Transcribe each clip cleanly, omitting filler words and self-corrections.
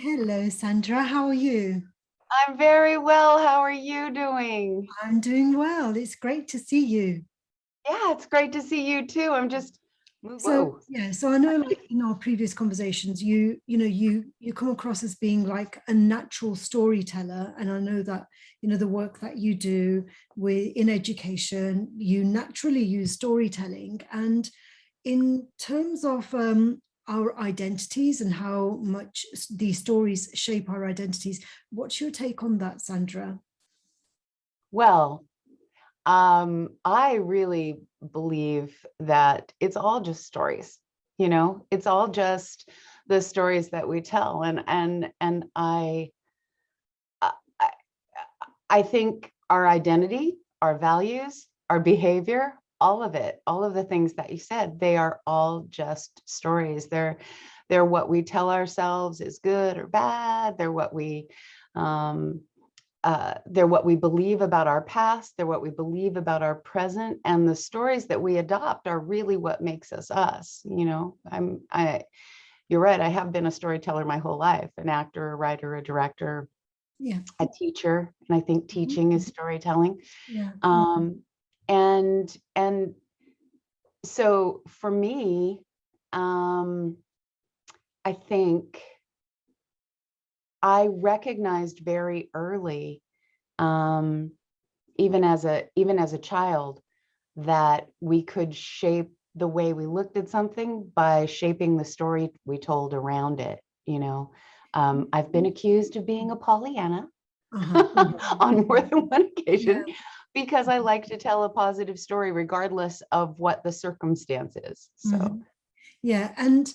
Hello, Sandra. How are you? I'm very well. How are you doing? I'm doing well. It's great to see you. Yeah, it's great to see you too. I'm just, So, whoa. yeah, so I know like in our previous conversations, you come across as being like a natural storyteller. And I know that, the work that you do in education, you naturally use storytelling. And in terms of our identities and how much these stories shape our identities, what's your take on that, Sandra? Well, I really believe that it's all just stories, it's all just the stories that we tell. And I, I think our identity, our values, our behavior, all of it, all of the things that you said, they are all just stories. They're what we tell ourselves is good or bad. Um, they're what we believe about our past. They're what we believe about our present, and the stories that we adopt are really what makes us us. You're right. I have been a storyteller my whole life, an actor, a writer, a director, Yeah. a teacher, and I think teaching is Mhm. storytelling. Yeah. And so for me, um, I think I recognized very early, um, even as a child, that we could shape the way we looked at something by shaping the story we told around it. I've been accused of being a Pollyanna Uh-huh. on more than one Yeah. occasion because I like to tell a positive story regardless of what the circumstance is. So, Mhm. Yeah. And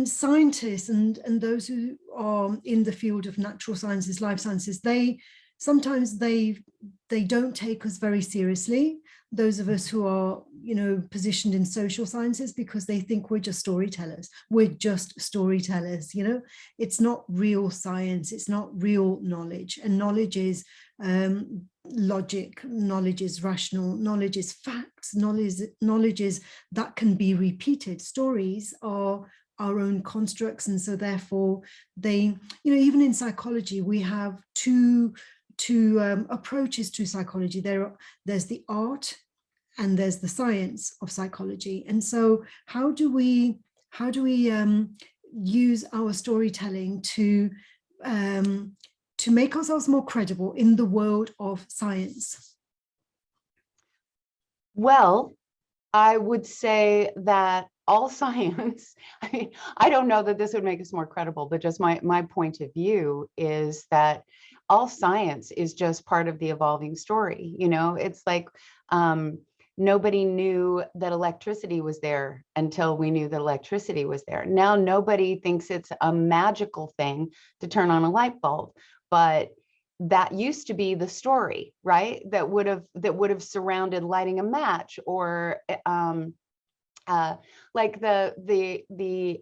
scientists and those who are in the field of natural sciences, life sciences, they sometimes they don't take us very seriously. Those of us who are, positioned in social sciences, because they think we're just storytellers. We're just storytellers. It's not real science. It's not real knowledge. And knowledge is logic. Knowledge is rational. Knowledge is facts. Knowledge is that can be repeated. Stories are our own constructs, and so therefore they, even in psychology we have two approaches to psychology. There's the art and there's the science of psychology. And so how do we use our storytelling um, to make ourselves more credible in the world of science? well, I would say that all science, I don't know that this would make us more credible, but just my point of view is that all science is just part of the evolving story. It's like, nobody knew that electricity was there until we knew that electricity was there. Now nobody thinks it's a magical thing to turn on a light bulb, but that used to be the story, right? That would have surrounded lighting a match, or uh, like the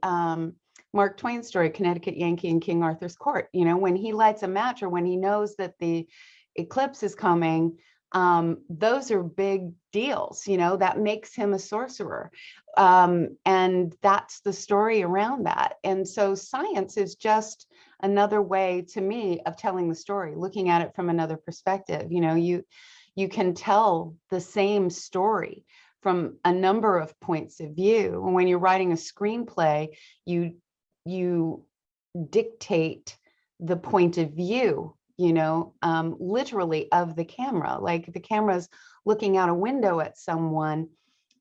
Mark Twain story, Connecticut Yankee in King Arthur's Court. When he lights a match, or when he knows that the eclipse is coming, those are big deals. That makes him a sorcerer, and that's the story around that. And so science is just another way, to me, of telling the story, looking at it from another perspective. You can tell the same story from a number of points of view. And when you're writing a screenplay, you dictate the point of view, literally, of the camera. Like, the camera's looking out a window at someone,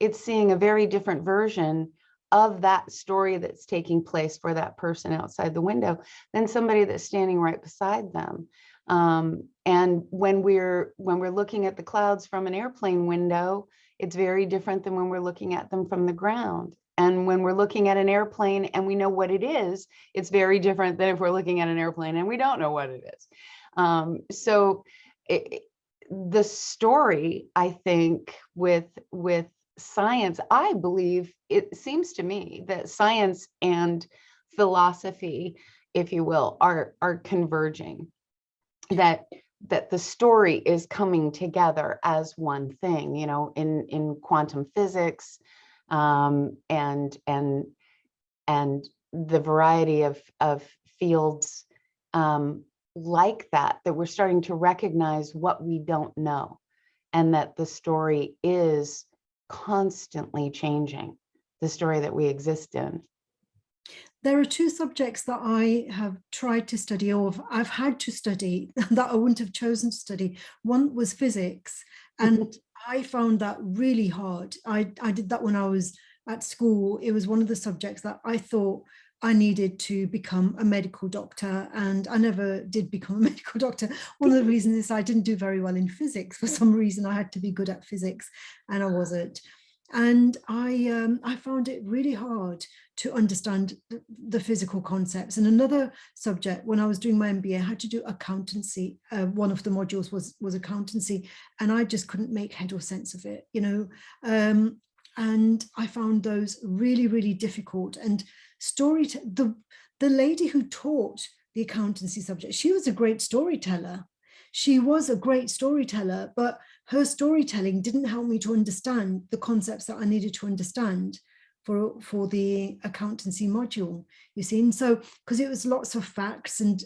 it's seeing a very different version of that story that's taking place for that person outside the window than somebody that's standing right beside them. And when we're looking at the clouds from an airplane window, it's very different than when we're looking at them from the ground. And when we're looking at an airplane and we know what it is, it's very different than if we're looking at an airplane and we don't know what it is. So the story, I think, with science, I believe, it seems to me that science and philosophy, if you will, are converging. That the story is coming together as one thing, in quantum physics, and the variety of fields like that we're starting to recognize what we don't know, and that the story is constantly changing, the story that we exist in. There are two subjects that I have tried to study, or I've had to study, that I wouldn't have chosen to study. One was physics, and I found that really hard. I did that when I was at school. It was one of the subjects that I thought I needed to become a medical doctor, and I never did become a medical doctor. One of the reasons is I didn't do very well in physics. For some reason, I had to be good at physics, and I wasn't. And I found it really hard to understand the physical concepts. And another subject, when I was doing my MBA, I had to do accountancy. One of the modules was accountancy, and I just couldn't make head or sense of it, you know. And I found those really, really difficult. And the lady who taught the accountancy subject, she was a great storyteller. She was a great storyteller, but her storytelling didn't help me to understand the concepts that I needed to understand for the accountancy module, you see. And so, because it was lots of facts and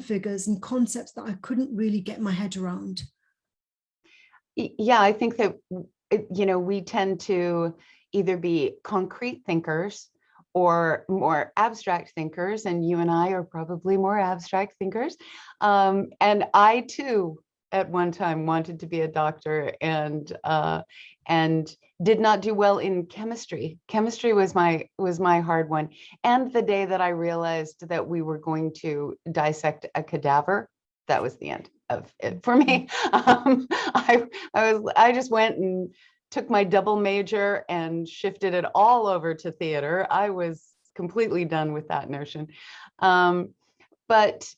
figures and concepts that I couldn't really get my head around. Yeah, I think that, you know, we tend to either be concrete thinkers or more abstract thinkers, and you and I are probably more abstract thinkers. And I too, at one time, wanted to be a doctor, and did not do well in chemistry. Chemistry was my hard one. And the day that I realized that we were going to dissect a cadaver, that was the end of it for me. I just went and took my double major and shifted it all over to theater. I was completely done with that notion. But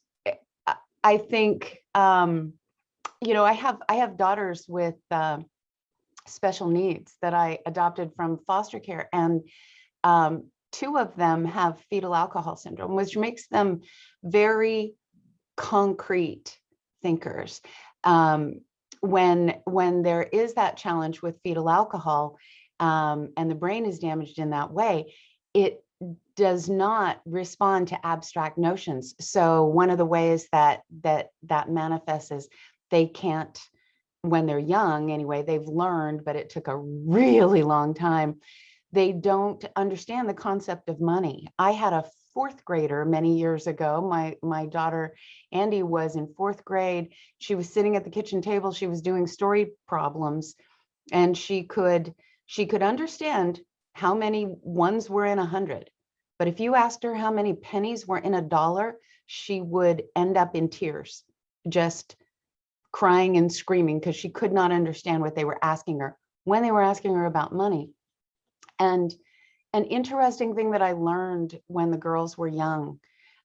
I think, you know, I have daughters with special needs that I adopted from foster care, and two of them have fetal alcohol syndrome, which makes them very concrete thinkers. When there is that challenge with fetal alcohol, and the brain is damaged in that way, it does not respond to abstract notions. So one of the ways that manifests is they can't, when they're young anyway, they've learned, but it took a really long time, they don't understand the concept of money. I had a fourth grader many years ago. My daughter Andy was in fourth grade. She was sitting at the kitchen table. She was doing story problems, and she could understand how many ones were in 100. But if you asked her how many pennies were in $1, she would end up in tears, just crying and screaming, because she could not understand what they were asking her when they were asking her about money. And an interesting thing that I learned when the girls were young,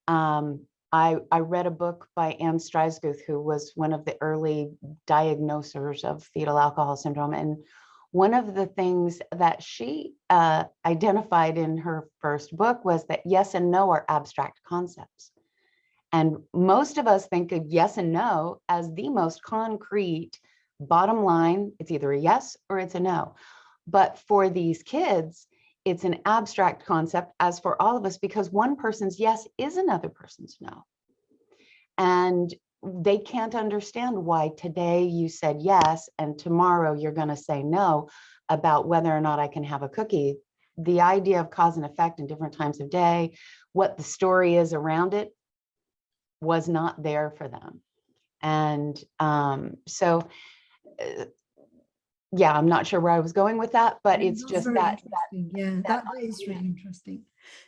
I read a book by Anne Streisguth, who was one of the early diagnosers of fetal alcohol syndrome. And one of the things that she identified in her first book was that yes and no are abstract concepts. And most of us think of yes and no as the most concrete bottom line. It's either a yes or it's a no. But for these kids, it's an abstract concept, as for all of us, because one person's yes is another person's no. And they can't understand why today you said yes and tomorrow you're going to say no about whether or not I can have a cookie. The idea of cause and effect in different times of day, what the story is around it, was not there for them. And so yeah, I'm not sure where I was going with that, but it's That's just very that. interesting. That is really interesting.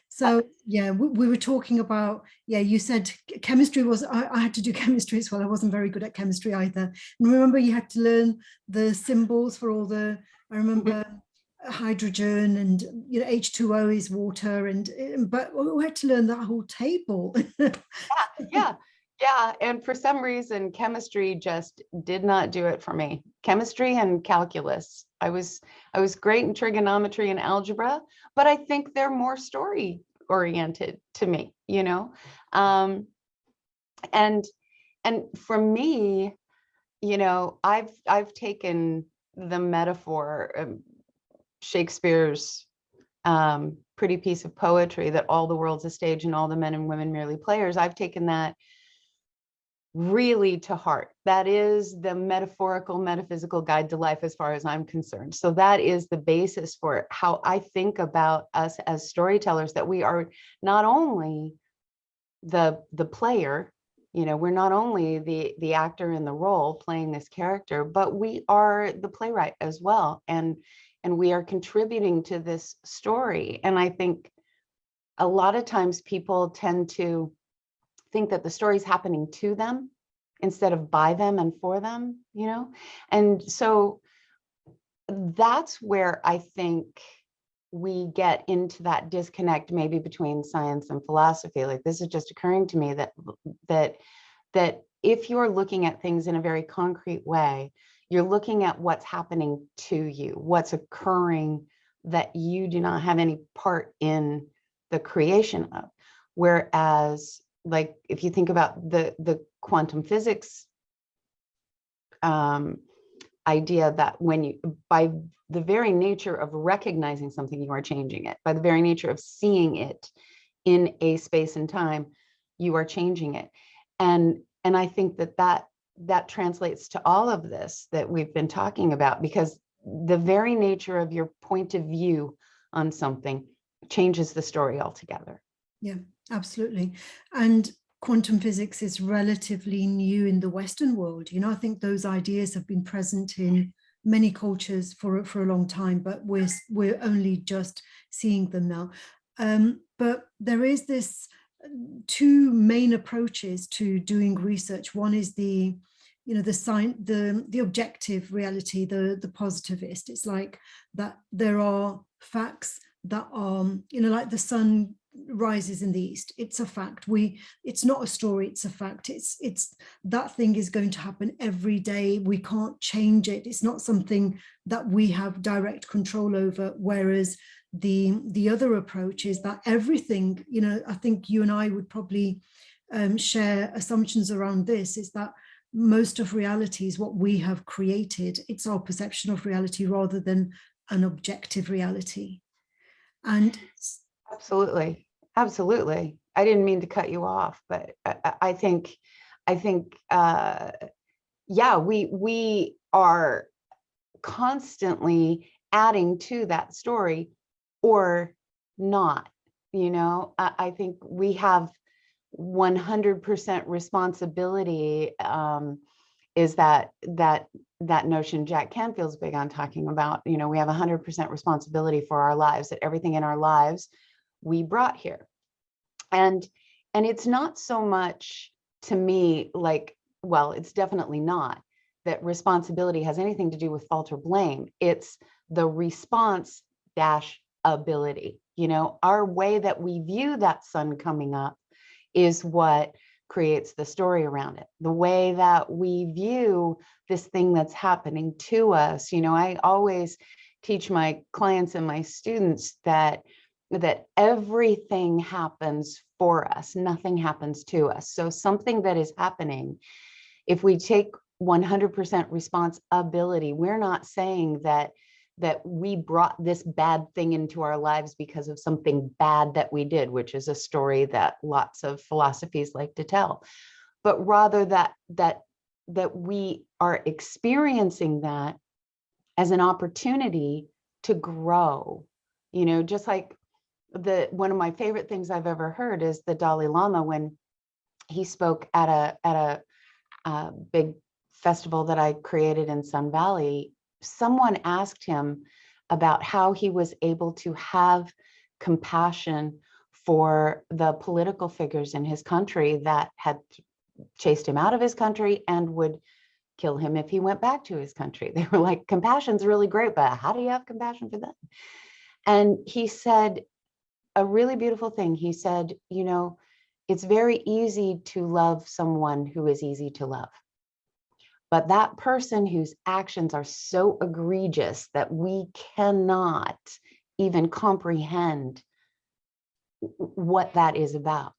So yeah, we were talking about, you said chemistry was, I had to do chemistry as well. I wasn't very good at chemistry either. And remember, you had to learn the symbols for all the, I remember hydrogen, and you know, H2O is water, but we had to learn that whole table. Yeah. And for some reason, chemistry just did not do it for me. Chemistry and calculus. I was great in trigonometry and algebra, but I think they're more story oriented to me, you know? And for me, you know, I've taken the metaphor, Shakespeare's pretty piece of poetry that all the world's a stage and all the men and women merely players, I've taken that really to heart. That is the metaphorical, metaphysical guide to life as far as I'm concerned. So that is the basis for how I think about us as storytellers, that we are not only the player, you know, we're not only the actor in the role playing this character, but we are the playwright as well. And we are contributing to this story. And I think a lot of times people tend to think that the story's happening to them instead of by them and for them, you know? And so that's where I think we get into that disconnect maybe between science and philosophy. Like, this is just occurring to me that if you're looking at things in a very concrete way, you're looking at what's happening to you, what's occurring that you do not have any part in the creation of. Whereas, like, if you think about the quantum physics idea, that when you, by the very nature of recognizing something, you are changing it. By the very nature of seeing it in a space and time, you are changing it. And I think that translates to all of this that we've been talking about, because the very nature of your point of view on something changes the story altogether. Yeah, absolutely. And quantum physics is relatively new in the Western world. You know, I think those ideas have been present in many cultures for a long time, but we're only just seeing them now. But there is this two main approaches to doing research. One is the objective reality, the positivist. It's like that there are facts that are, like the sun rises in the east. It's a fact. It's not a story, it's a fact. It's that thing is going to happen every day. We can't change it. It's not something that we have direct control over. Whereas the other approach is that everything, I think you and I would probably share assumptions around this, is that most of reality is what we have created. It's our perception of reality rather than an objective reality. And absolutely, absolutely. I didn't mean to cut you off, but I think, yeah, we are constantly adding to that story or not. I think we have 100% responsibility. Is that notion Jack Canfield's big on talking about? We have 100% responsibility for our lives, that everything in our lives we brought here. And it's not so much, to me, like, well, it's definitely not that responsibility has anything to do with fault or blame. It's the response dash ability. Our way that we view that sun coming up is what creates the story around it. The way that we view this thing that's happening to us. I always teach my clients and my students that everything happens for us. Nothing happens to us. So something that is happening, if we take 100% responsibility, we're not saying that we brought this bad thing into our lives because of something bad that we did, which is a story that lots of philosophies like to tell, but rather that we are experiencing that as an opportunity to grow. Just like one of my favorite things I've ever heard is the Dalai Lama, when he spoke at a big festival that I created in Sun Valley. Someone asked him about how he was able to have compassion for the political figures in his country that had chased him out of his country and would kill him if he went back to his country. They were like, compassion's really great, but how do you have compassion for them? And he said a really beautiful thing. He said, it's very easy to love someone who is easy to love. But that person whose actions are so egregious that we cannot even comprehend what that is about,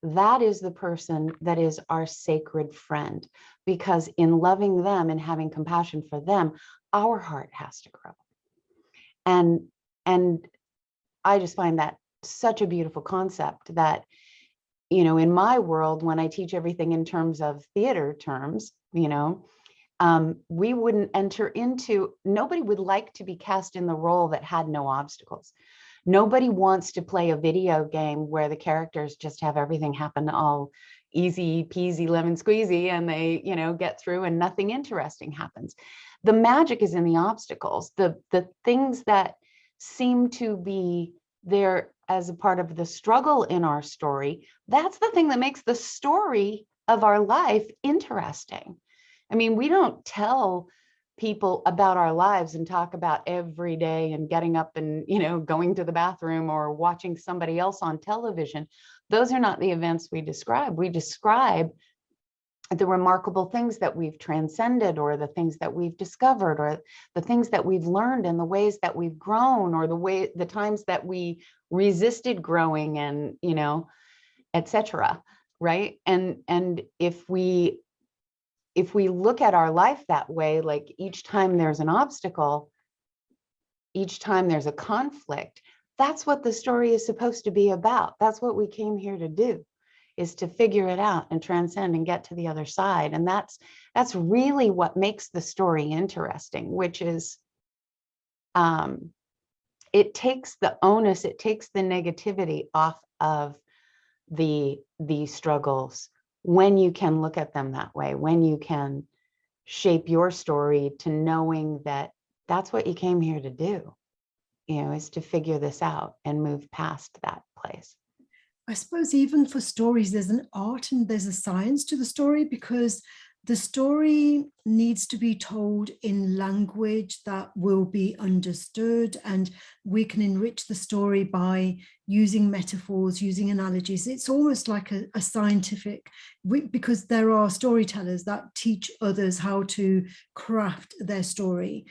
that is the person that is our sacred friend. Because in loving them and having compassion for them, our heart has to grow. And I just find that such a beautiful concept that, in my world, when I teach everything in terms of theater terms, we wouldn't enter into, nobody would like to be cast in the role that had no obstacles. Nobody wants to play a video game where the characters just have everything happen all easy peasy lemon squeezy and they, get through and nothing interesting happens. The magic is in the obstacles, the things that seem to be there as a part of the struggle in our story. That's the thing that makes the story of our life interesting. I mean, we don't tell people about our lives and talk about every day and getting up and, going to the bathroom or watching somebody else on television. Those are not the events we describe. We describe the remarkable things that we've transcended, or the things that we've discovered, or the things that we've learned, and the ways that we've grown, or the times that we resisted growing, and, etc. Right. And if we look at our life that way, like each time there's an obstacle, each time there's a conflict, that's what the story is supposed to be about. That's what we came here to do, is to figure it out and transcend and get to the other side. And that's really what makes the story interesting, which is, it takes the onus, it takes the negativity off of the struggles, when you can look at them that way, when you can shape your story to knowing that that's what you came here to do, is to figure this out and move past that place. I suppose even for stories, there's an art and there's a science to the story, because the story needs to be told in language that will be understood, and we can enrich the story by using metaphors, using analogies. It's almost like a scientific, because there are storytellers that teach others how to craft their story.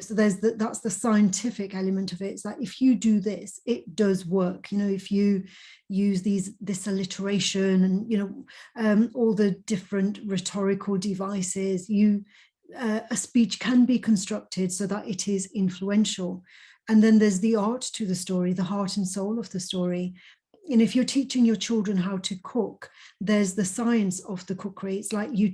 So that's the scientific element of it. It's like, if you do this, it does work. If you use this alliteration and all the different rhetorical devices, a speech can be constructed so that it is influential. And then there's the art to the story, the heart and soul of the story. And if you're teaching your children how to cook, there's the science of the cookery. It's like the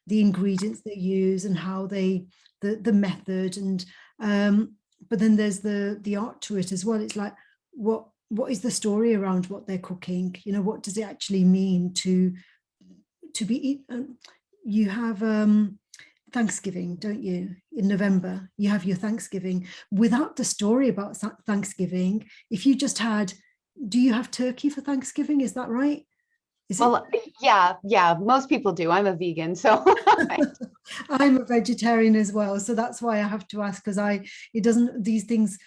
ingredients they use and how the method, and but then there's the art to it as well. It's like, what is the story around what they're cooking? What does it actually mean to be you have Thanksgiving, don't you? In November, you have your Thanksgiving. Without the story about Thanksgiving, if you just had, do you have turkey for Thanksgiving? Is that right? Yeah, most people do. I'm a vegan, so I'm a vegetarian as well, so that's why I have to ask, because these things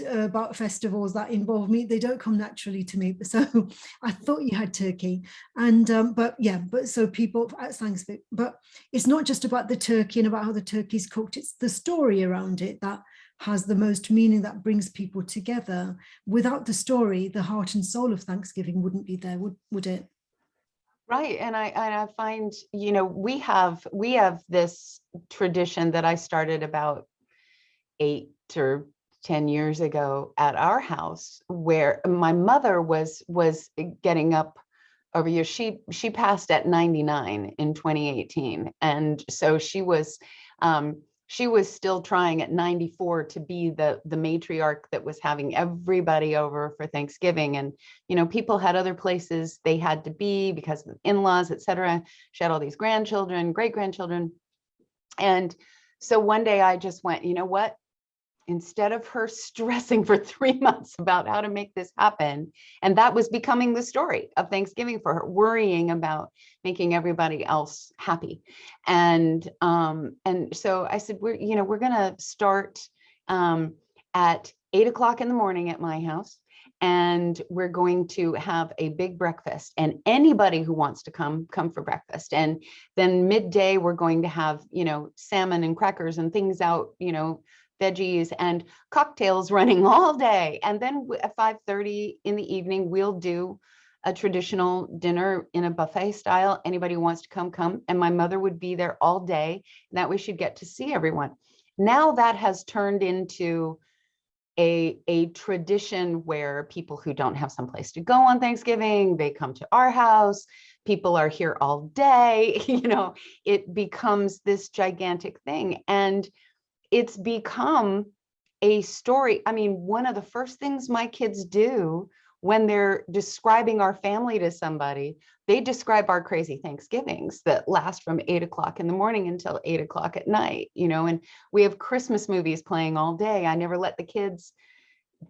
about festivals that involve meat, they don't come naturally to me. So I thought you had turkey, and but so people at Thanksgiving, but it's not just about the turkey and about how the turkey's cooked. It's the story around it that has the most meaning, that brings people together. Without the story, the heart and soul of Thanksgiving wouldn't be there, would it? Right. And I find, we have this tradition that I started about 8 or 10 years ago at our house, where my mother was getting up over years. She passed at 99 in 2018. And so she was still trying at 94 to be the matriarch that was having everybody over for Thanksgiving. And, people had other places they had to be because of in-laws, et cetera. She had all these grandchildren, great-grandchildren. And so one day I just went, you know what? Instead of her stressing for 3 months about how to make this happen, and that was becoming the story of Thanksgiving for her, worrying about making everybody else happy. And so I said, we're going to start at 8 o'clock in the morning at my house, and we're going to have a big breakfast, and anybody who wants to come for breakfast. And then midday, we're going to have, salmon and crackers and things out, veggies and cocktails running all day. And then at 5:30 in the evening, we'll do a traditional dinner in a buffet style. Anybody who wants to come. And my mother would be there all day. And that way she'd get to see everyone. Now that has turned into a tradition where people who don't have someplace to go on Thanksgiving, they come to our house. People are here all day. It becomes this gigantic thing, and it's become a story. I mean, one of the first things my kids do when they're describing our family to somebody, they describe our crazy Thanksgivings that last from 8 o'clock in the morning until 8 o'clock at night, and we have Christmas movies playing all day. I never let the kids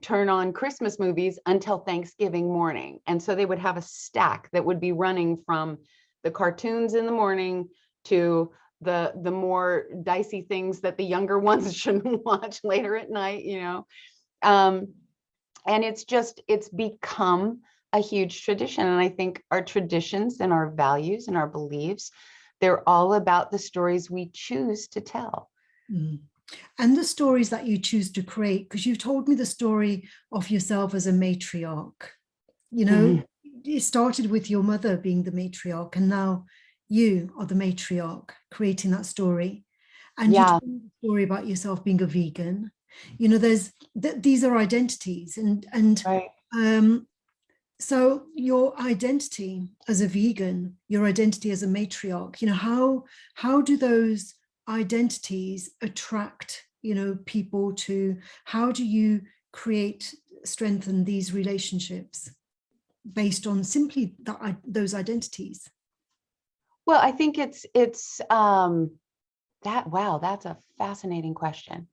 turn on Christmas movies until Thanksgiving morning. And so they would have a stack that would be running from the cartoons in the morning to the more dicey things that the younger ones shouldn't watch later at night, and it's become a huge tradition. And I think our traditions and our values and our beliefs, they're all about the stories we choose to tell. Mm. And the stories that you choose to create, because you've told me the story of yourself as a matriarch. It started with your mother being the matriarch, and now you are the matriarch creating that story. And you told me the story about yourself being a vegan. These are identities, and Right. So your identity as a vegan, your identity as a matriarch, how do those identities attract, people to, how do you strengthen these relationships based on simply those identities? Well, I think it's that's a fascinating question.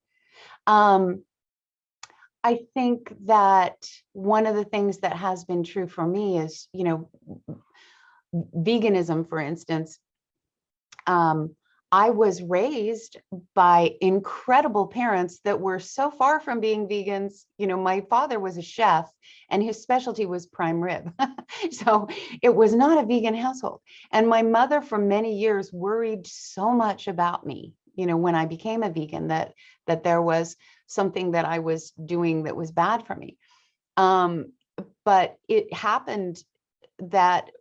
I think that one of the things that has been true for me is, veganism, for instance. I was raised by incredible parents that were so far from being vegans. My father was a chef and his specialty was prime rib. So it was not a vegan household. And my mother for many years worried so much about me, when I became a vegan, that there was something that I was doing that was bad for me. But it happened that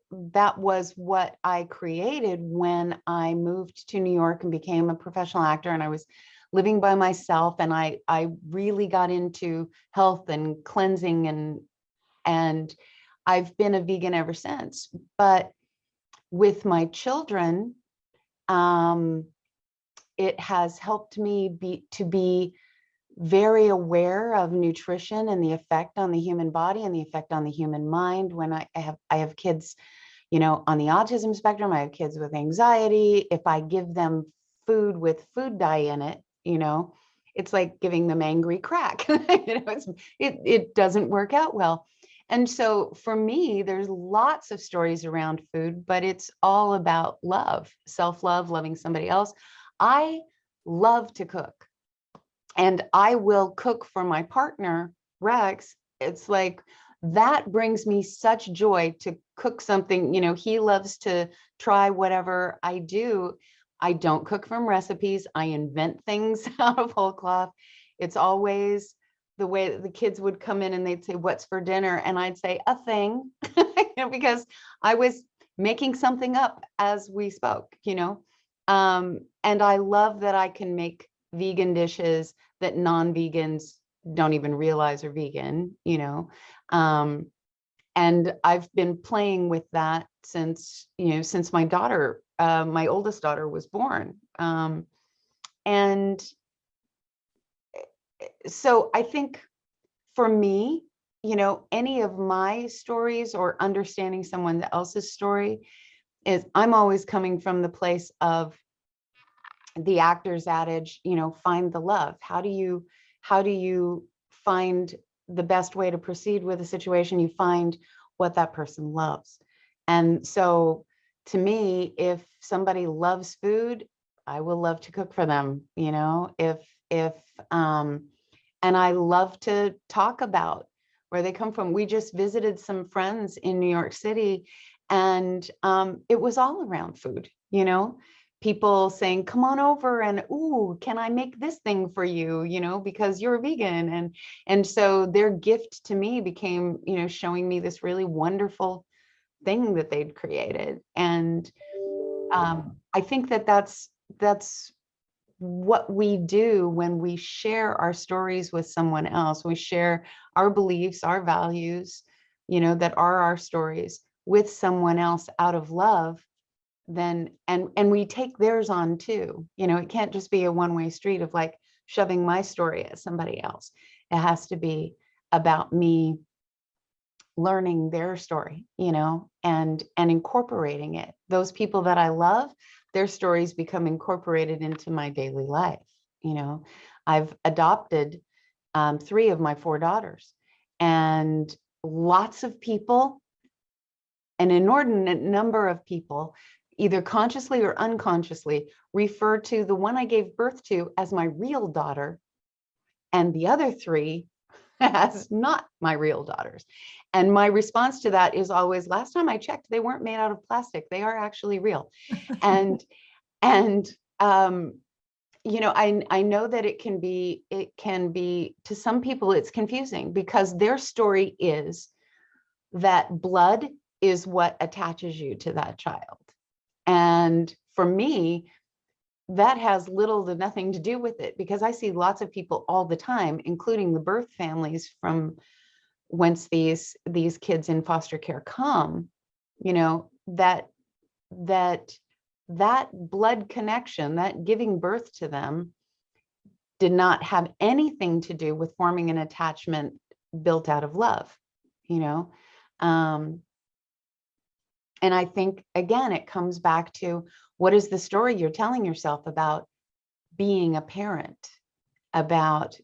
was what I created when I moved to New York and became a professional actor, and I was living by myself, and I really got into health and cleansing, and I've been a vegan ever since. But with my children, it has helped me be very aware of nutrition and the effect on the human body and the effect on the human mind. When I have kids, on the autism spectrum, I have kids with anxiety. If I give them food with food dye in it, it's like giving them angry crack. It doesn't work out well. And so for me, there's lots of stories around food, but it's all about love, self-love, loving somebody else. I love to cook. And I will cook for my partner, Rex. It's like, that brings me such joy to cook something. He loves to try whatever I do. I don't cook from recipes. I invent things out of whole cloth. It's always the way that the kids would come in and they'd say, "What's for dinner?" And I'd say, "A thing," because I was making something up as we spoke, and I love that I can make vegan dishes that non-vegans don't even realize are vegan, and I've been playing with that since my daughter, my oldest daughter, was born. And so I think for me, any of my stories or understanding someone else's story is, I'm always coming from the place of the actor's adage, find the love. How do you find the best way to proceed with a situation? You find what that person loves. And so to me, if somebody loves food, I will love to cook for them, and I love to talk about where they come from. We just visited some friends in New York City, and it was all around food, people saying, "Come on over, and ooh, can I make this thing for you, because you're a vegan." And so their gift to me became, showing me this really wonderful thing that they'd created. And I think that's what we do when we share our stories with someone else, we share our beliefs, our values, that are our stories with someone else out of love, then, and we take theirs on too. It can't just be a one-way street of like shoving my story at somebody else. It has to be about me learning their story, and incorporating it. Those people that I love, their stories become incorporated into my daily life. I've adopted 3 of my 4 daughters, and lots of people, an inordinate number of people, either consciously or unconsciously, refer to the one I gave birth to as my real daughter, and the other 3 as not my real daughters. And my response to that is always, last time I checked, they weren't made out of plastic. They are actually real. And I know that it can be, to some people, it's confusing because their story is that blood is what attaches you to that child. And for me, that has little to nothing to do with it, because I see lots of people all the time, including the birth families from whence these kids in foster care come, that blood connection, that giving birth to them, did not have anything to do with forming an attachment built out of love, and I think, again, it comes back to, what is the story you're telling yourself about being a parent, about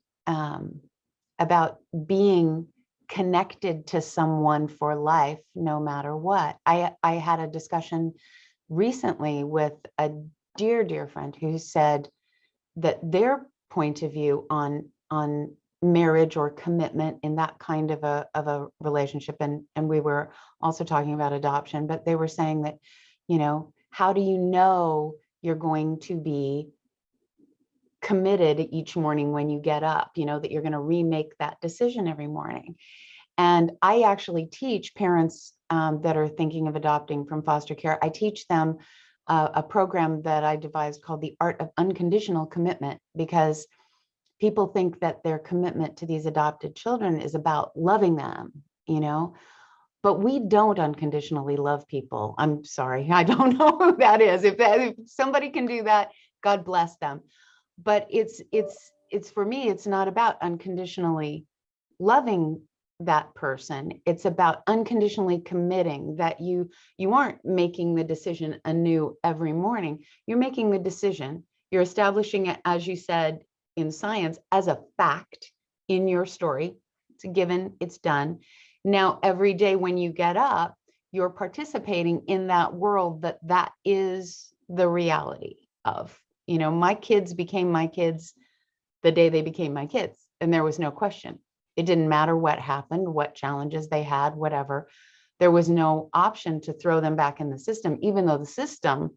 being connected to someone for life, no matter what. I had a discussion recently with a dear friend who said that their point of view on marriage or commitment in that kind of a relationship, and we were also talking about adoption, but they were saying that, how do you know you're going to be committed each morning when you get up, that you're going to remake that decision every morning? And I actually teach parents that are thinking of adopting from foster care. I teach them a program that I devised called The Art of Unconditional Commitment, because people think that their commitment to these adopted children is about loving them, but we don't unconditionally love people. I'm sorry, I don't know who that is. If somebody can do that, God bless them. But it's for me, it's not about unconditionally loving that person. It's about unconditionally committing, that you aren't making the decision anew every morning. You're making the decision. You're establishing it, as you said, in science, as a fact in your story. It's a given, it's done. Now, every day when you get up, you're participating in that world that is the reality of, my kids became my kids the day they became my kids. And there was no question. It didn't matter what happened, what challenges they had, whatever. There was no option to throw them back in the system, even though the system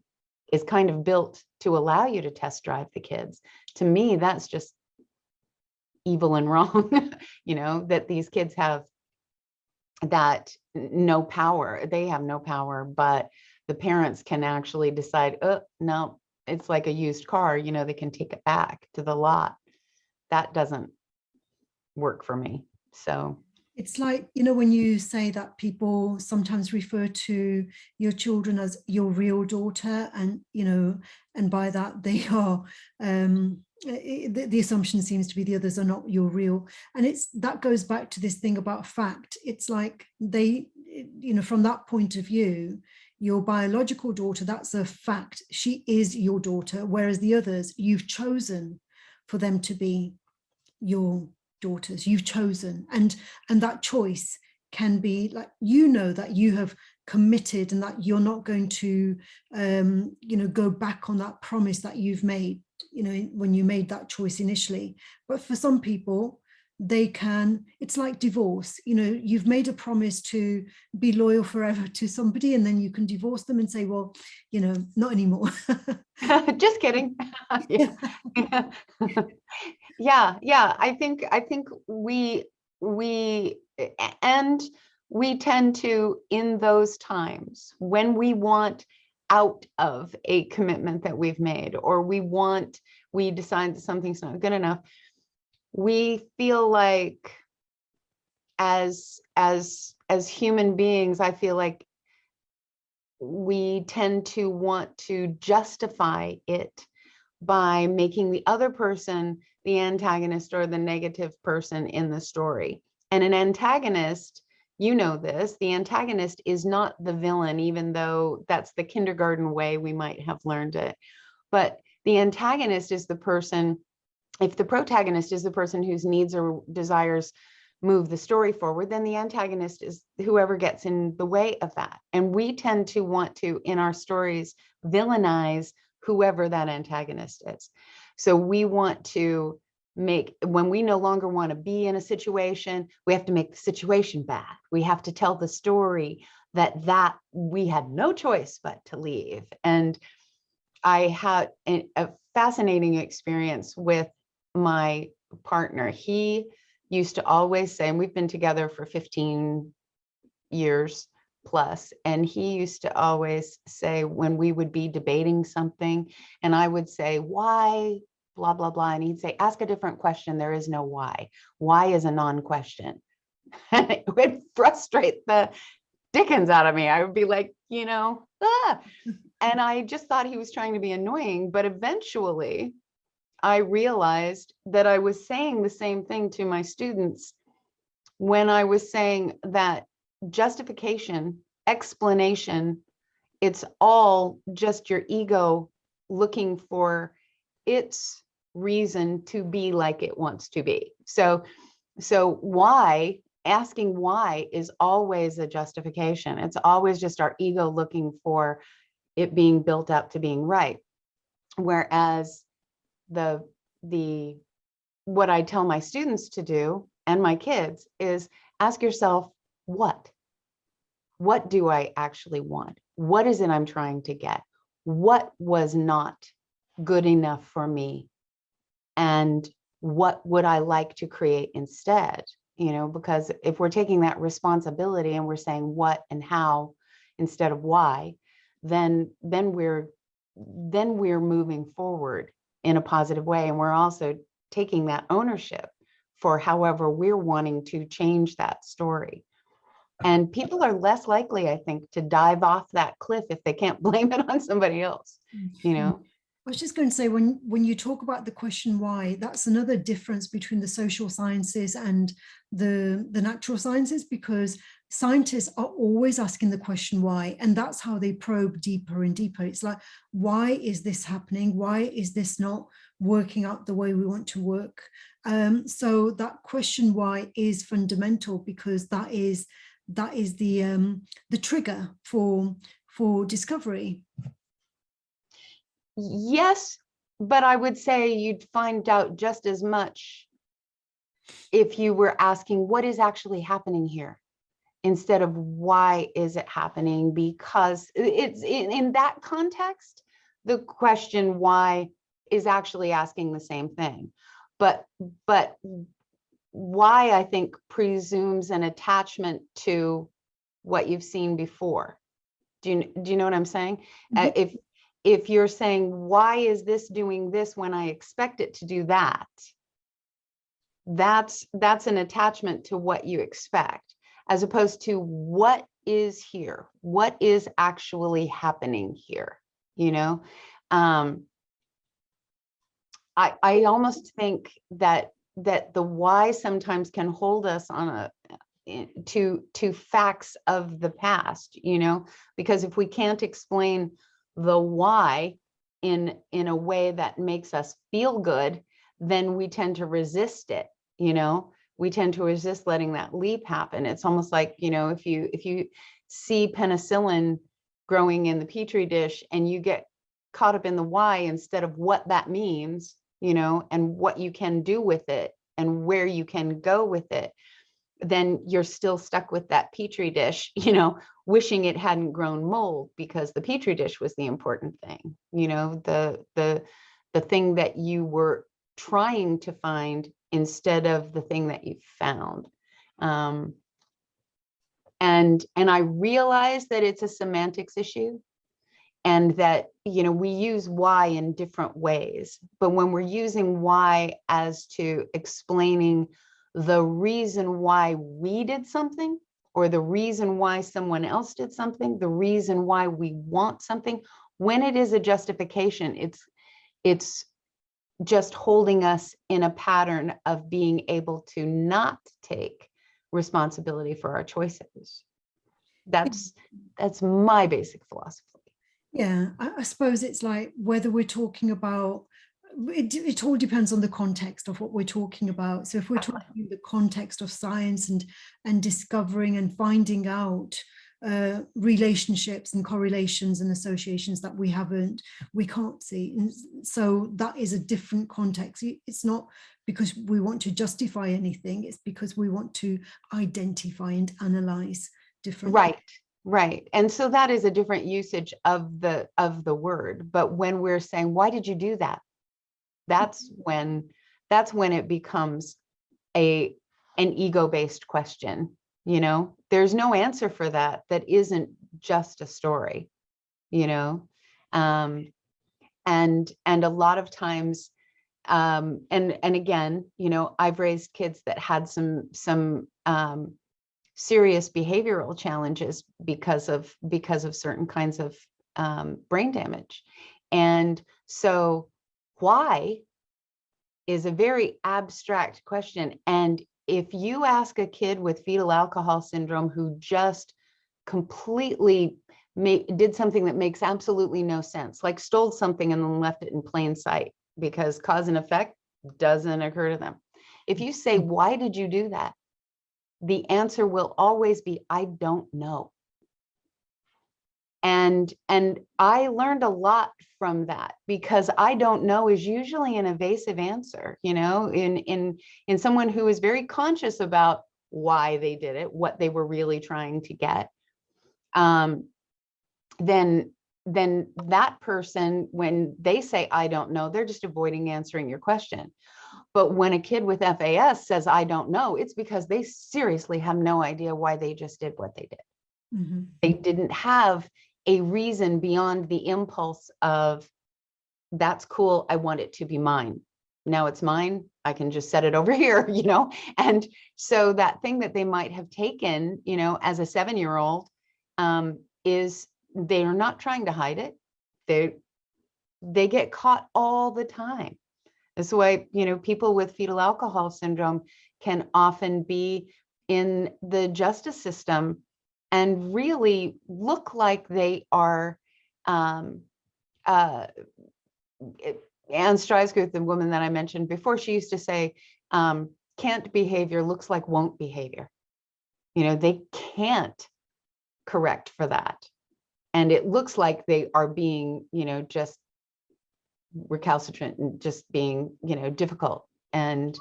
is kind of built to allow you to test drive the kids. To me, that's just evil and wrong, that these kids have that no power. They have no power, but the parents can actually decide, oh, no, it's like a used car, they can take it back to the lot. That doesn't work for me. So it's like, when you say that people sometimes refer to your children as your real daughter, and, and by that they are, the assumption seems to be the others are not your real. And that goes back to this thing about fact. It's like they, from that point of view, your biological daughter, that's a fact. She is your daughter, whereas the others, you've chosen for them to be your daughters. You've chosen, and that choice can be like, that you have committed, and that you're not going to go back on that promise that you've made, when you made that choice initially. But for some people, it's like divorce. You've made a promise to be loyal forever to somebody, and then you can divorce them and say, well, not anymore. Just kidding. Yeah. I think we tend to, in those times when we want out of a commitment that we've made, or we decide that something's not good enough, we feel like as human beings, I feel like we tend to want to justify it by making the other person the antagonist or the negative person in the story. And an antagonist, you know this, the antagonist is not the villain, even though that's the kindergarten way we might have learned it. But the antagonist is the person, if the protagonist is the person whose needs or desires move the story forward, then the antagonist is whoever gets in the way of that. And we tend to want to, in our stories, villainize whoever that antagonist is. So we want to make, when we no longer want to be in a situation, we have to make the situation bad. We have to tell the story that we had no choice but to leave. And I had a fascinating experience with my partner. He used to always say, and we've been together for 15 years plus, and he used to always say, when we would be debating something and I would say, why, blah, blah, blah. And he'd say, ask a different question. There is no why. Why is a non-question. And it would frustrate the dickens out of me. I would be like, and I just thought he was trying to be annoying. But eventually I realized that I was saying the same thing to my students when I was saying that justification, explanation, it's all just your ego looking for its reason to be like it wants to be. So why, asking why is always a justification. It's always just our ego looking for it being built up to being right. Whereas what I tell my students to do and my kids is ask yourself, what do I actually want? What is it I'm trying to get? What was not good enough for me? And what would I like to create instead? Because if we're taking that responsibility and we're saying what and how instead of why, then we're moving forward in a positive way. And we're also taking that ownership for however we're wanting to change that story. And people are less likely, I think, to dive off that cliff if they can't blame it on somebody else, I was just going to say, when you talk about the question why, that's another difference between the social sciences and the natural sciences, because scientists are always asking the question why, and that's how they probe deeper and deeper. It's like, why is this happening? Why is this not working out the way we want to work? So that question why is fundamental, because that is the trigger for discovery. Yes, but I would say you'd find out just as much if you were asking what is actually happening here instead of why is it happening, because it's in that context, the question why is actually asking the same thing. But why, I think, presumes an attachment to what you've seen before. Do you know what I'm saying? Mm-hmm. If you're saying, why is this doing this when I expect it to do that? That's an attachment to what you expect, as opposed to what is here, what is actually happening here. I almost think that the why sometimes can hold us on to facts of the past, because if we can't explain the why in a way that makes us feel good, then we tend to resist it. We tend to resist letting that leap happen. It's almost like, if you see penicillin growing in the petri dish and you get caught up in the why instead of what that means, and what you can do with it and where you can go with it, then you're still stuck with that petri dish, wishing it hadn't grown mold, because the petri dish was the important thing, the thing that you were trying to find instead of the thing that you found. And I realize that it's a semantics issue. and that, we use why in different ways. But when we're using why as to explaining the reason why we did something, or the reason why someone else did something, the reason why we want something, when it is a justification, it's just holding us in a pattern of being able to not take responsibility for our choices. That's my basic philosophy. Yeah, I suppose it's like whether we're talking about, it all depends on the context of what we're talking about. So if we're talking in the context of science and discovering and finding out relationships and correlations and associations that we can't see. And so that is a different context. It's not because we want to justify anything, it's because we want to identify and analyze different. Right. And so that is a different usage of the word. But when we're saying, why did you do that? That's when it becomes an ego-based question. There's no answer for that isn't just a story, and a lot of times, and again, I've raised kids that had some serious behavioral challenges because of certain kinds of brain damage. And so why is a very abstract question. And if you ask a kid with fetal alcohol syndrome who just completely did something that makes absolutely no sense, like stole something and then left it in plain sight because cause and effect doesn't occur to them. If you say, why did you do that? The answer will always be, I don't know. And I learned a lot from that, because I don't know is usually an evasive answer, in someone who is very conscious about why they did it, what they were really trying to get. Then that person, when they say, I don't know, they're just avoiding answering your question. But when a kid with FAS says, I don't know, it's because they seriously have no idea why they just did what they did. Mm-hmm. They didn't have a reason beyond the impulse of, that's cool, I want it to be mine. Now it's mine, I can just set it over here, And so that thing that they might have taken, as a 7-year-old, is they are not trying to hide it. They get caught all the time. That's why, people with fetal alcohol syndrome can often be in the justice system and really look like they are, Anne Streisguth, the woman that I mentioned before, she used to say, can't behavior looks like won't behavior. They can't correct for that. And it looks like they are being, just recalcitrant and just being, difficult. And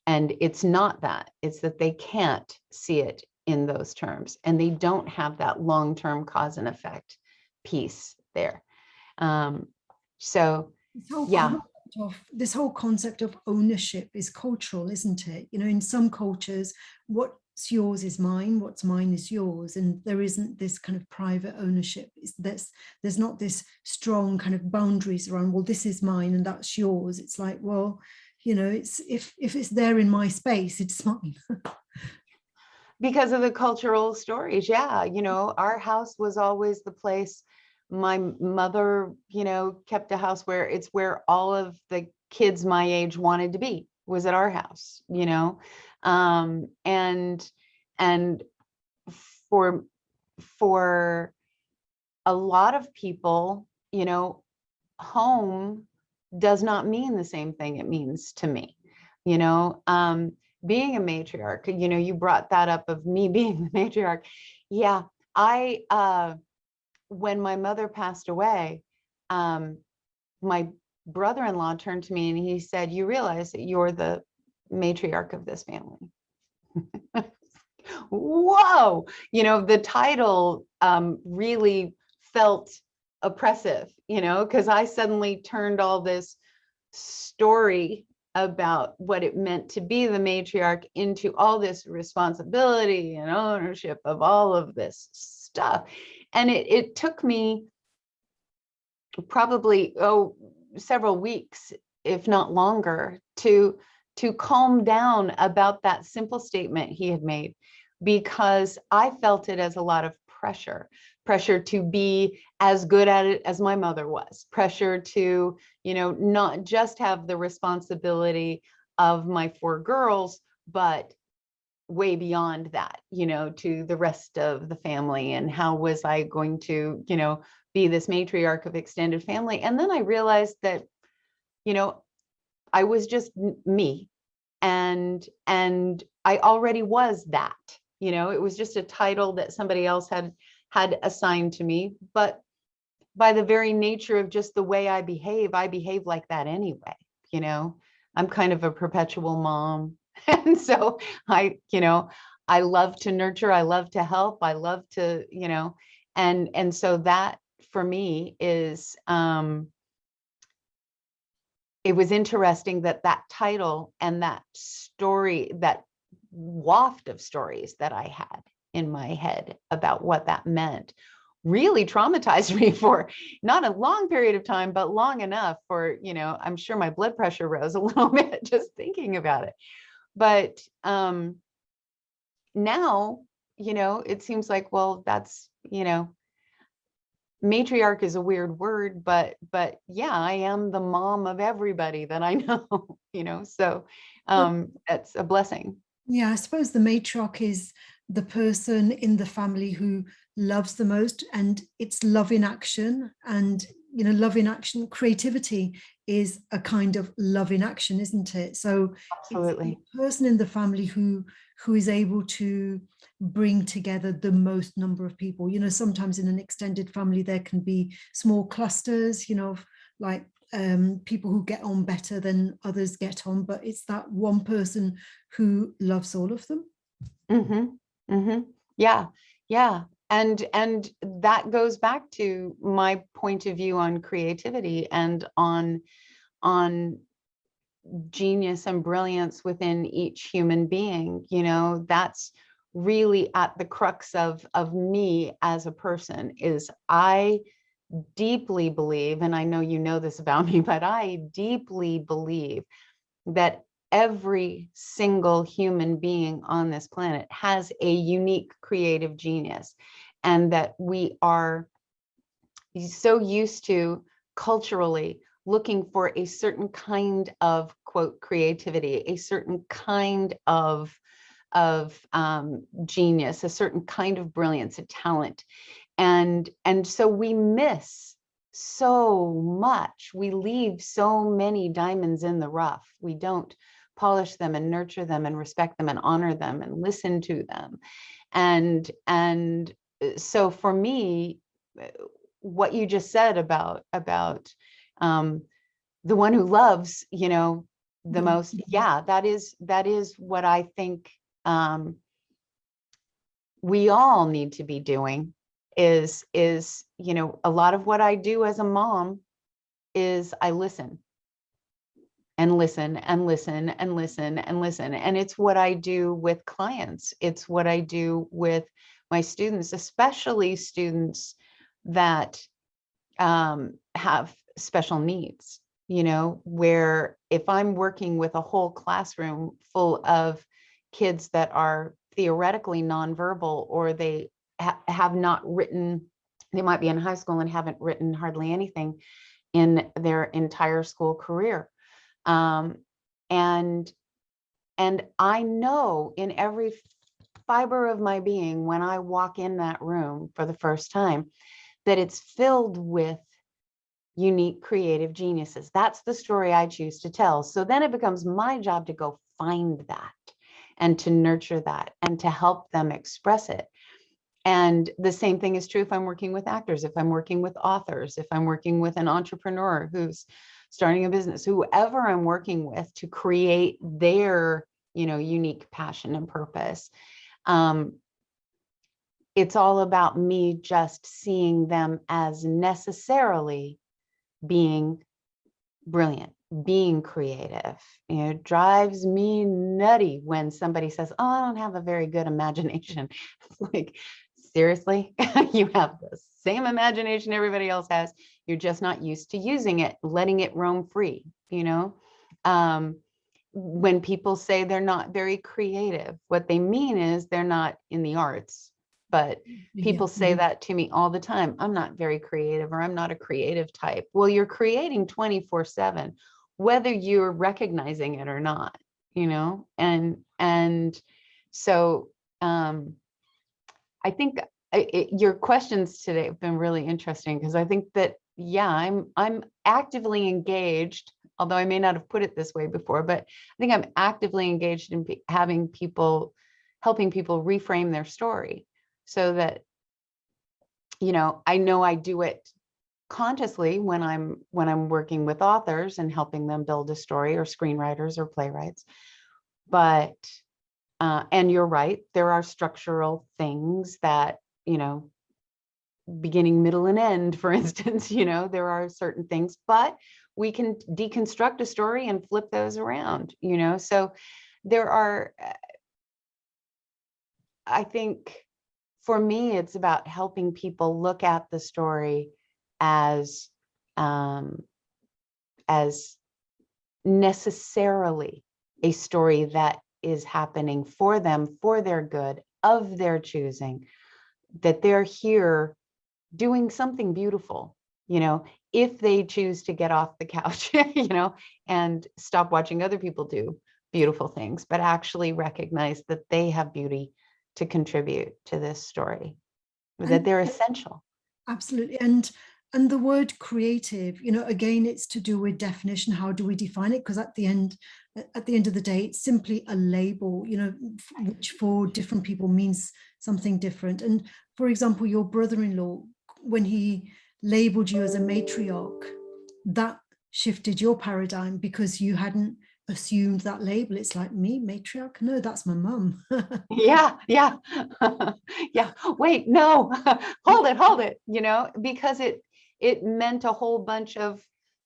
it's not that, it's that they can't see it in those terms, and they don't have that long-term cause and effect piece there. So yeah. This whole concept of ownership is cultural, isn't it? In some cultures, what's yours is mine, what's mine is yours, and there isn't this kind of private ownership. There's not this strong kind of boundaries around, well, this is mine and that's yours. It's like, well, it's if it's there in my space, it's mine. Because of the cultural stories. Yeah. Our house was always the place. My mother, kept a house where all of the kids my age wanted to be, was at our house, and for a lot of people, home does not mean the same thing it means to me, being a matriarch, you brought that up of me being the matriarch. Yeah, when my mother passed away, my brother-in-law turned to me and he said, you realize that you're the matriarch of this family. Whoa, the title really felt oppressive, because I suddenly turned all this story about what it meant to be the matriarch into all this responsibility and ownership of all of this stuff. And it took me probably, several weeks, if not longer, to calm down about that simple statement he had made, because I felt it as a lot of pressure to be as good at it as my mother was, pressure to, not just have the responsibility of my 4 girls, but way beyond that, to the rest of the family. And how was I going to, be this matriarch of extended family? And then I realized that, I was just me, and I already was that. It was just a title that somebody else had assigned to me, but by the very nature of just the way I behave like that anyway. I'm kind of a perpetual mom. And so I love to nurture, I love to help, I love to, and so that for me is, it was interesting that title and that story, that waft of stories that I had in my head about what that meant, really traumatized me for not a long period of time, but long enough for, I'm sure my blood pressure rose a little bit just thinking about it. But now, it seems like, well, that's, matriarch is a weird word, but yeah, I am the mom of everybody that I know, so that's a blessing. Yeah, I suppose the matriarch is the person in the family who loves the most, and it's love in action. And love in action, creativity is a kind of love in action, isn't it? So Absolutely. it's the person in the family who is able to bring together the most number of people. Sometimes in an extended family there can be small clusters, like people who get on better than others get on, but it's that one person who loves all of them. Mm-hmm. Mm-hmm. Yeah. Yeah. And that goes back to my point of view on creativity and on genius and brilliance within each human being. That's really at the crux of me as a person. Is I deeply believe, and I know you know this about me, but I deeply believe that every single human being on this planet has a unique creative genius, and that we are so used to culturally looking for a certain kind of quote creativity, a certain kind of genius, a certain kind of brilliance, a talent, and so we miss so much. We leave so many diamonds in the rough. We don't polish them and nurture them and respect them and honor them and listen to them. And so for me, what you just said about the one who loves, the most, yeah, that is what I think we all need to be doing. Is a lot of what I do as a mom is I listen and listen and listen and listen and listen. And it's what I do with clients. It's what I do with my students, especially students that have special needs, where if I'm working with a whole classroom full of kids that are theoretically nonverbal, or they have not written, they might be in high school and haven't written hardly anything in their entire school career. And I know in every fiber of my being, when I walk in that room for the first time, that it's filled with unique creative geniuses. That's the story I choose to tell. So then it becomes my job to go find that and to nurture that and to help them express it. And the same thing is true if I'm working with actors, if I'm working with authors, if I'm working with an entrepreneur who's starting a business, whoever I'm working with to create their, unique passion and purpose. It's all about me just seeing them as necessarily being brilliant, being creative. It drives me nutty when somebody says, "Oh, I don't have a very good imagination." It's like, seriously, you have the same imagination everybody else has. You're just not used to using it, letting it roam free, you know? When people say they're not very creative, what they mean is they're not in the arts. But people say that to me all the time. I'm not very creative, or I'm not a creative type. Well, you're creating 24/7, whether you're recognizing it or not, you know? And so I think your questions today have been really interesting, because I think that, yeah, I'm actively engaged, although I may not have put it this way before, but I think I'm actively engaged in helping people reframe their story, so that, you know I do it consciously when I'm working with authors and helping them build a story, or screenwriters or playwrights. But and you're right, there are structural things that, beginning, middle, and end, for instance, there are certain things, but we can deconstruct a story and flip those around, so there are, I think, for me, it's about helping people look at the story as necessarily a story that is happening for them, for their good, of their choosing, that they're here doing something beautiful, if they choose to get off the couch, and stop watching other people do beautiful things, but actually recognize that they have beauty to contribute to this story, that they're essential. Absolutely. And the word creative, again, it's to do with definition. How do we define it? Because at the end of the day, it's simply a label, which for different people means something different. And for example, your brother-in-law, when he labeled you as a matriarch, that shifted your paradigm, because you hadn't assumed that label. It's like, me, matriarch? No, that's my mum. Yeah. Yeah. Wait, no, hold it, because it meant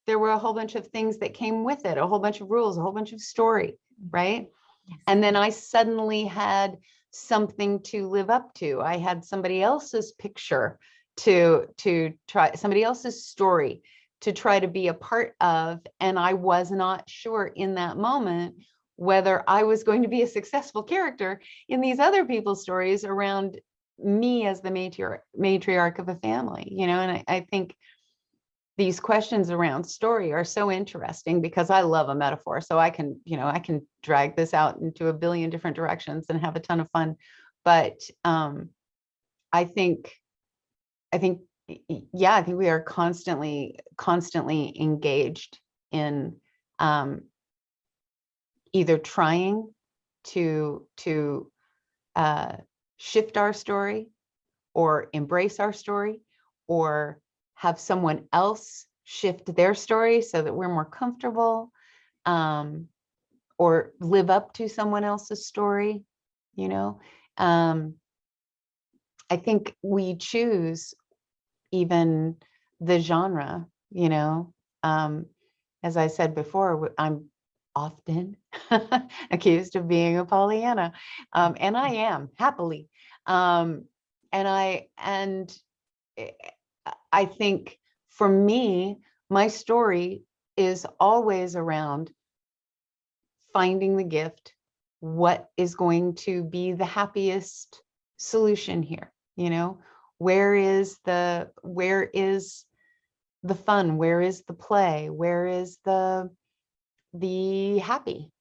there were a whole bunch of things that came with it, a whole bunch of rules, a whole bunch of story, right? And then I suddenly had something to live up to. I had somebody else's picture to try, somebody else's story to try to be a part of. And I was not sure in that moment whether I was going to be a successful character in these other people's stories around me as the matriarch of a family, and I think these questions around story are so interesting, because I love a metaphor. So I can drag this out into a billion different directions and have a ton of fun. But I think we are constantly engaged in either trying to shift our story, or embrace our story, or have someone else shift their story so that we're more comfortable, or live up to someone else's story. I think we choose even the genre, as I said before, I'm often accused of being a Pollyanna, and I am, happily. And I think, for me, my story is always around finding the gift. What is going to be the happiest solution here? Where is the fun? Where is the play? Where is the happy?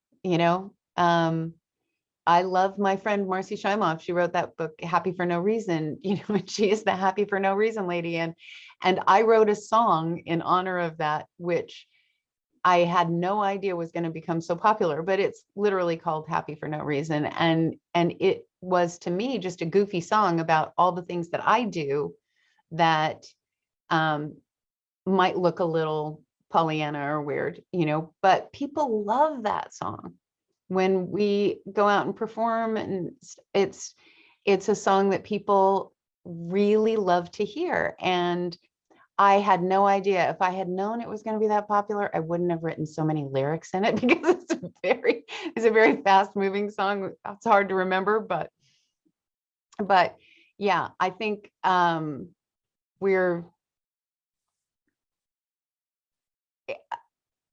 I love my friend Marcy Shimoff. She wrote that book, Happy for No Reason, and she is the happy for no reason lady. And I wrote a song in honor of that, which I had no idea was going to become so popular, but it's literally called Happy for No Reason. And it was, to me, just a goofy song about all the things that I do that might look a little Pollyanna or weird, but people love that song when we go out and perform, and it's a song that people really love to hear. And I had no idea. If I had known it was going to be that popular, I wouldn't have written so many lyrics in it, because it's a very fast moving song. It's hard to remember, but yeah, I think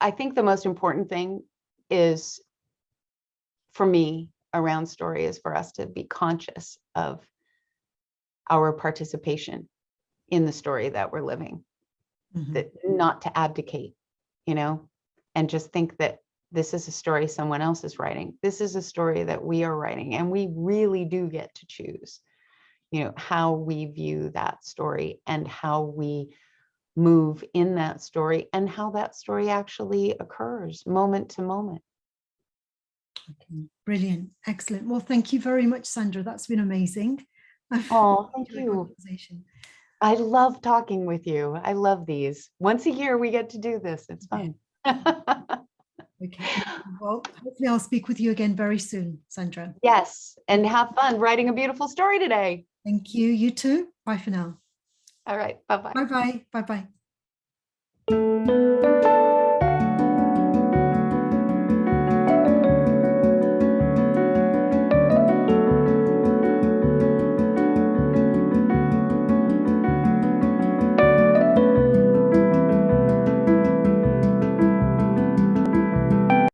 I think the most important thing is, for me, around story, is for us to be conscious of our participation in the story that we're living, that not to abdicate, and just think that this is a story someone else is writing. This is a story that we are writing, and we really do get to choose, how we view that story and how we move in that story and how that story actually occurs moment to moment. Okay, brilliant. Excellent. Well, thank you very much, Sandra. That's been amazing. Oh, thank Enjoyed you. our conversation. I love talking with you. I love these. Once a year we get to do this. It's fun. Okay. Well, hopefully I'll speak with you again very soon, Sandra. Yes. And have fun writing a beautiful story today. Thank you. You too. Bye for now. All right. Bye-bye. Bye-bye. Bye-bye.